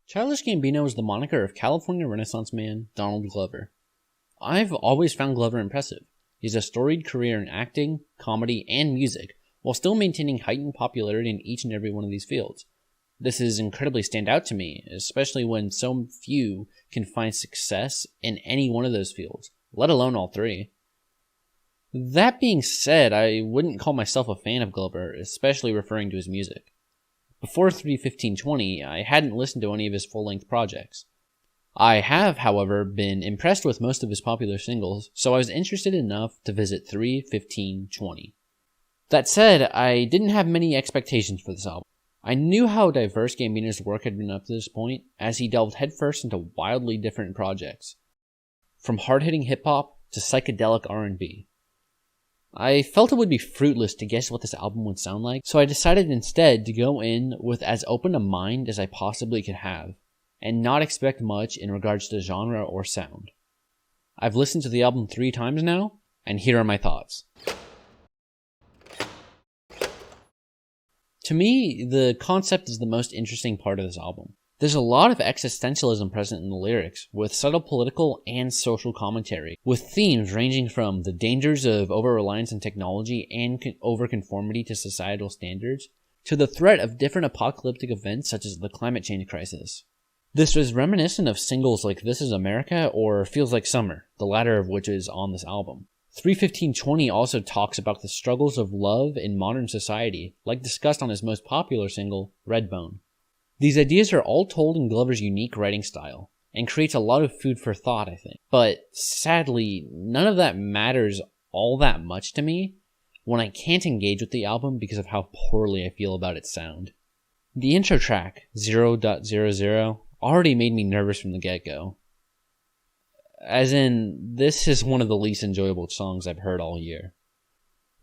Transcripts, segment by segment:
Childish Gambino is the moniker of California Renaissance man Donald Glover. I've always found Glover impressive. He has a storied career in acting, comedy, and music, while still maintaining heightened popularity in each and every one of these fields. This is incredibly stand out to me, especially when so few can find success in any one of those fields, let alone all three. That being said, I wouldn't call myself a fan of Glover, especially referring to his music. Before 3:15:20, I hadn't listened to any of his full-length projects. I have, however, been impressed with most of his popular singles, so I was interested enough to visit 3:15:20. That said, I didn't have many expectations for this album. I knew how diverse Gambino's work had been up to this point, as he delved headfirst into wildly different projects, from hard-hitting hip-hop to psychedelic R&B. I felt it would be fruitless to guess what this album would sound like, so I decided instead to go in with as open a mind as I possibly could have, and not expect much in regards to genre or sound. I've listened to the album 3 times now, and here are my thoughts. To me, the concept is the most interesting part of this album. There's a lot of existentialism present in the lyrics, with subtle political and social commentary, with themes ranging from the dangers of over-reliance on technology and over-conformity to societal standards, to the threat of different apocalyptic events such as the climate change crisis. This was reminiscent of singles like This Is America or Feels Like Summer, the latter of which is on this album. 3:15:20 also talks about the struggles of love in modern society, like discussed on his most popular single, Redbone. These ideas are all told in Glover's unique writing style, and creates a lot of food for thought, I think. But sadly, none of that matters all that much to me when I can't engage with the album because of how poorly I feel about its sound. The intro track, 0.00, already made me nervous from the get-go. As in, this is one of the least enjoyable songs I've heard all year.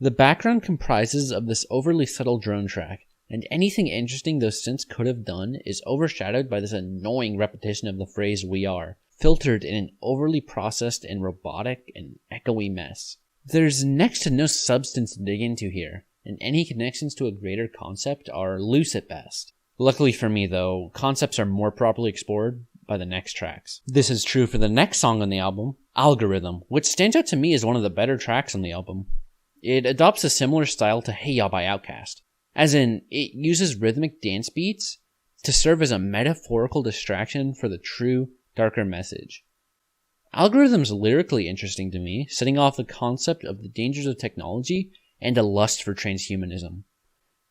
The background comprises of this overly subtle drone track, and anything interesting those synths could have done is overshadowed by this annoying repetition of the phrase "we are," filtered in an overly processed and robotic and echoey mess. There's next to no substance to dig into here, and any connections to a greater concept are loose at best. Luckily for me, though, concepts are more properly explored by the next tracks. This is true for the next song on the album, Algorithm, which stands out to me as one of the better tracks on the album. It adopts a similar style to Hey Ya by Outkast, as in, it uses rhythmic dance beats to serve as a metaphorical distraction for the true, darker message. Algorithm's lyrically interesting to me, setting off the concept of the dangers of technology and a lust for transhumanism.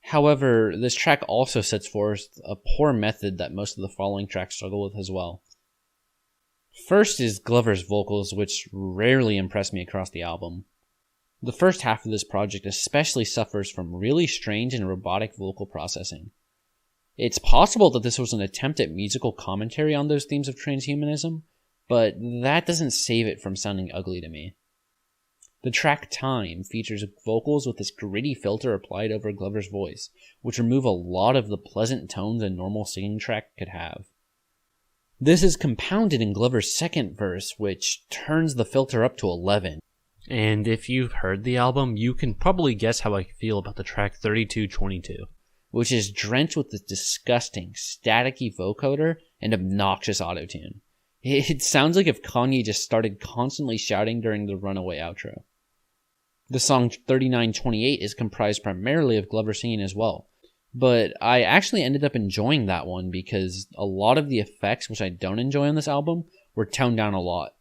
However, this track also sets forth a poor method that most of the following tracks struggle with as well. First is Glover's vocals, which rarely impress me across the album. The first half of this project especially suffers from really strange and robotic vocal processing. It's possible that this was an attempt at musical commentary on those themes of transhumanism, but that doesn't save it from sounding ugly to me. The track Time features vocals with this gritty filter applied over Glover's voice, which remove a lot of the pleasant tones a normal singing track could have. This is compounded in Glover's second verse, which turns the filter up to 11. And if you've heard the album, you can probably guess how I feel about the track 32:22, which is drenched with this disgusting, staticky vocoder and obnoxious autotune. It sounds like if Kanye just started constantly shouting during the Runaway outro. The song 39:28 is comprised primarily of Glover singing as well, but I actually ended up enjoying that one because a lot of the effects which I don't enjoy on this album were toned down a lot.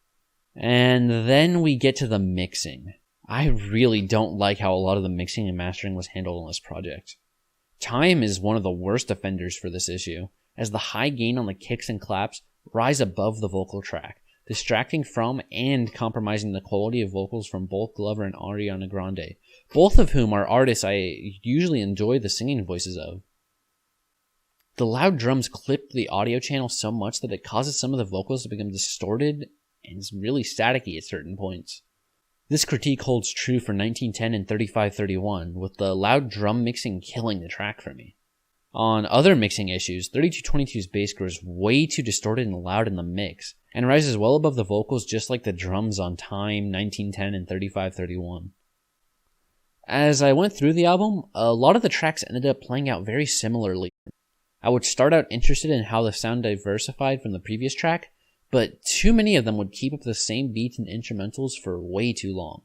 And then we get to the mixing. I really don't like how a lot of the mixing and mastering was handled on this project. Time is one of the worst offenders for this issue, as the high gain on the kicks and claps rise above the vocal track, distracting from and compromising the quality of vocals from both Glover and Ariana Grande, both of whom are artists I usually enjoy the singing voices of. The loud drums clip the audio channel so much that it causes some of the vocals to become distorted and really staticky at certain points. This critique holds true for 1910 and 3531, with the loud drum mixing killing the track for me. On other mixing issues, 32:22's bass grows way too distorted and loud in the mix, and rises well above the vocals just like the drums on Time, 1910, and 3531. As I went through the album, a lot of the tracks ended up playing out very similarly. I would start out interested in how the sound diversified from the previous track, but too many of them would keep up the same beats and instrumentals for way too long.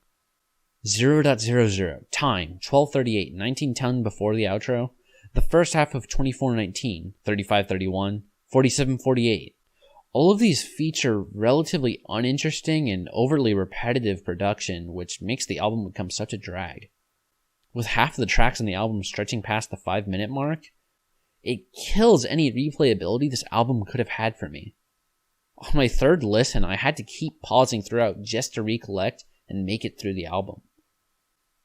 0.00, time, 12:38, 19:10 before the outro, the first half of 24:19, 35:31, 47:48. All of these feature relatively uninteresting and overly repetitive production, which makes the album become such a drag. With half of the tracks on the album stretching past the 5-minute mark, it kills any replayability this album could have had for me. On my third listen, I had to keep pausing throughout just to recollect and make it through the album.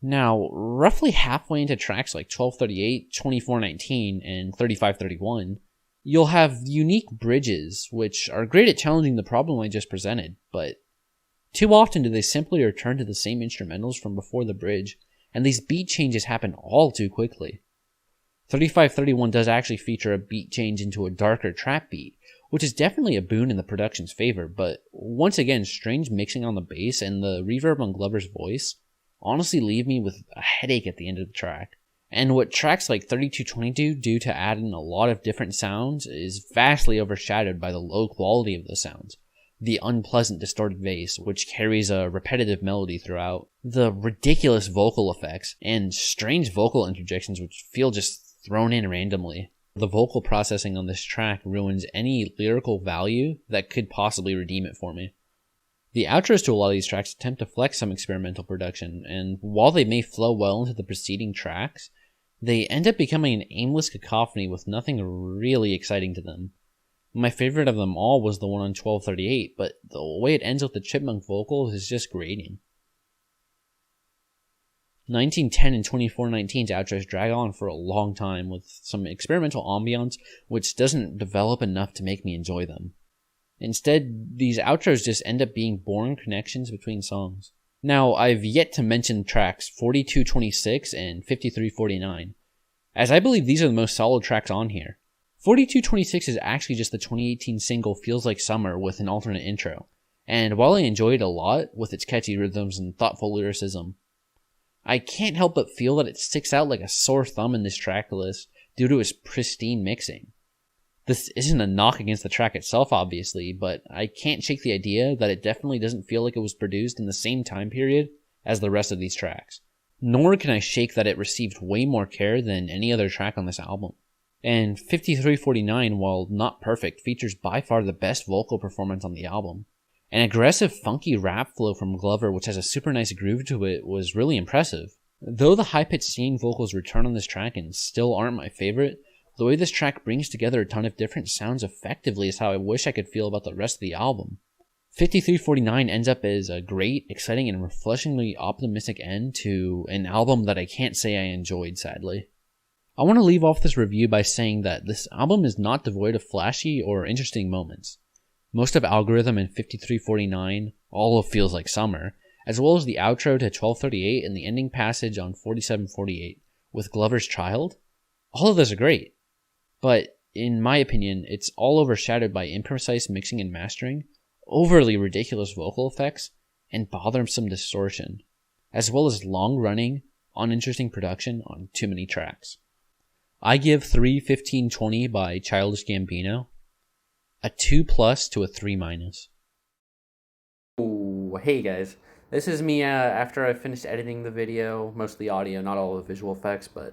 Now, roughly halfway into tracks like 12:38, 24:19, and 35:31, you'll have unique bridges, which are great at challenging the problem I just presented, but too often do they simply return to the same instrumentals from before the bridge, and these beat changes happen all too quickly. 35:31 does actually feature a beat change into a darker trap beat, which is definitely a boon in the production's favor, but once again, strange mixing on the bass and the reverb on Glover's voice honestly leave me with a headache at the end of the track. And what tracks like 32:22 do to add in a lot of different sounds is vastly overshadowed by the low quality of the sounds. The unpleasant distorted bass, which carries a repetitive melody throughout, the ridiculous vocal effects, and strange vocal interjections which feel just thrown in randomly. The vocal processing on this track ruins any lyrical value that could possibly redeem it for me. The outros to a lot of these tracks attempt to flex some experimental production, and while they may flow well into the preceding tracks, they end up becoming an aimless cacophony with nothing really exciting to them. My favorite of them all was the one on 12:38, but the way it ends with the chipmunk vocals is just grating. 1910 and 24:19's outros drag on for a long time with some experimental ambiance which doesn't develop enough to make me enjoy them. Instead, these outros just end up being boring connections between songs. Now, I've yet to mention tracks 42:26 and 53:49, as I believe these are the most solid tracks on here. 42:26 is actually just the 2018 single Feels Like Summer with an alternate intro, and while I enjoy it a lot with its catchy rhythms and thoughtful lyricism, I can't help but feel that it sticks out like a sore thumb in this track list due to its pristine mixing. This isn't a knock against the track itself, obviously, but I can't shake the idea that it definitely doesn't feel like it was produced in the same time period as the rest of these tracks. Nor can I shake that it received way more care than any other track on this album. And 53:49, while not perfect, features by far the best vocal performance on the album. An aggressive, funky rap flow from Glover, which has a super nice groove to it, was really impressive. Though the high-pitched singing vocals return on this track and still aren't my favorite, the way this track brings together a ton of different sounds effectively is how I wish I could feel about the rest of the album. 53:49 ends up as a great, exciting, and refreshingly optimistic end to an album that I can't say I enjoyed, sadly. I want to leave off this review by saying that this album is not devoid of flashy or interesting moments. Most of Algorithm and 53:49, all of Feels Like Summer, as well as the outro to 12:38 and the ending passage on 47:48 with Glover's Child, all of those are great. But, in my opinion, it's all overshadowed by imprecise mixing and mastering, overly ridiculous vocal effects, and bothersome distortion, as well as long-running, uninteresting production on too many tracks. I give 3:15:20 by Childish Gambino a 2+ to a 3-. Oh, hey guys. This is me after I finished editing the video, mostly audio, not all the visual effects, but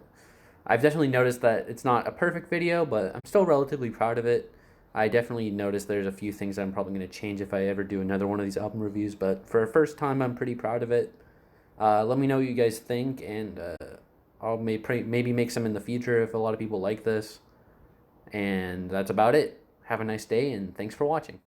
I've definitely noticed that it's not a perfect video, but I'm still relatively proud of it. I definitely noticed there's a few things I'm probably going to change if I ever do another one of these album reviews, but for a first time, I'm pretty proud of it. Let me know what you guys think, and I'll maybe make some in the future if a lot of people like this. And that's about it. Have a nice day, and thanks for watching.